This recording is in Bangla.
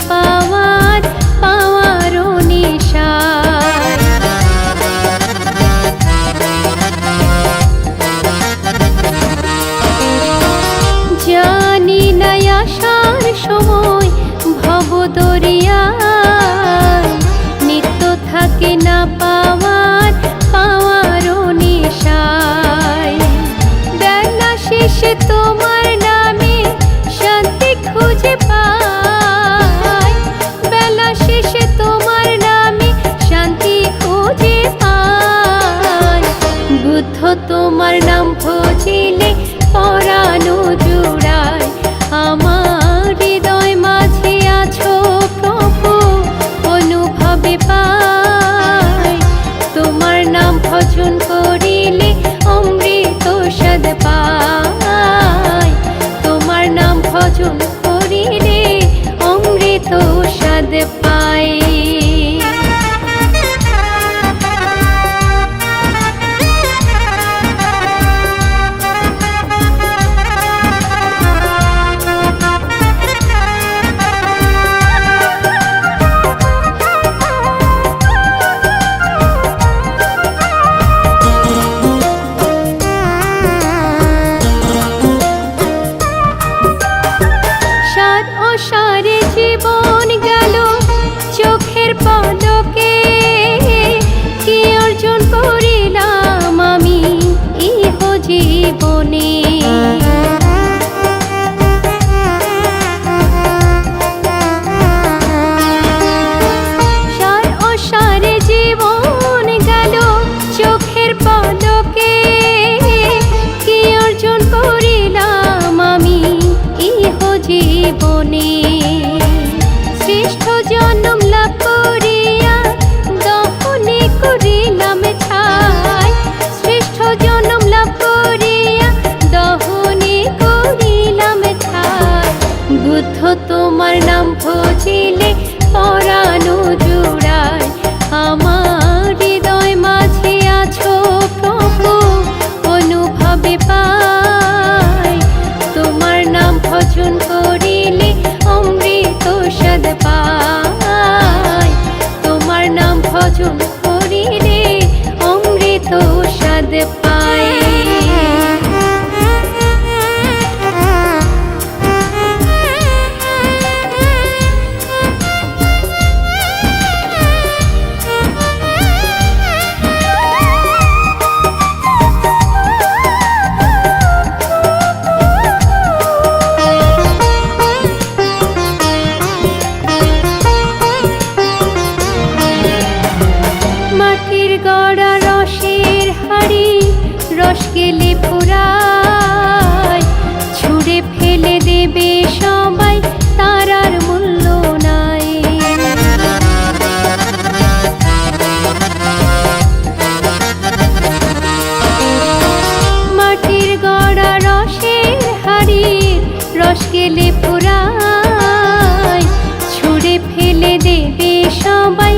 পাওয়ার পাওয়ারও নেশায়। জানি না আসার সময় ভবদরিয়ায় নিত্য থাকে না পাওয়ার পাওয়ারও নেশায়। বেলা শেষে তোমার নামে শান্তি খুঁজে পাই, বেলা শেষে তোমার নামে শান্তি খুঁজে পাই। বুদ্ধ তোমার নাম ভজিলে পরানো জুড়ায়, আমার হৃদয় মাঝে আছো প্রভু অনুভবে পাই। তোমার নাম ভজন করিলে অমৃত স্বাদ পাই, তোমার নাম ভজন করিলে অমৃত স্বাদ পাই। সারে জীবন গেল চোখের পলকে, কি অর্জন করিলাম আমি ইহ জীবনে। সারে জীবন গেল চোখের পলকে, কি অর্জন করিলাম আমি ইহ জীবনে। শ্রেষ্ঠ জন্ম লাভ করিয়া দহনে করিলাম ছাই, শ্রেষ্ঠ জন্ম লাভ করিয়া দহনে করিলাম ছাই। বুদ্ধ তোমার নাম ভজিলে পরানো জুড়ায়, আমার হৃদয় মাঝে আছো প্রভু অনুভবে পাই। তোমার নাম ভজন করিলে অমৃত স্বাদ পাই, তোমার নাম ভজন করিলে অমৃত স্বাদ পাই। মাটির গড়া রসের হাড়ি রস গেলে ফুরায়, ছুঁড়ে ফেলে দেবে সবাই তার আর মূল্য নাই। মাটির গড়া রসের হাড়ি রস গেলে ফুরায়, ছুঁড়ে ফেলে দেবে সবাই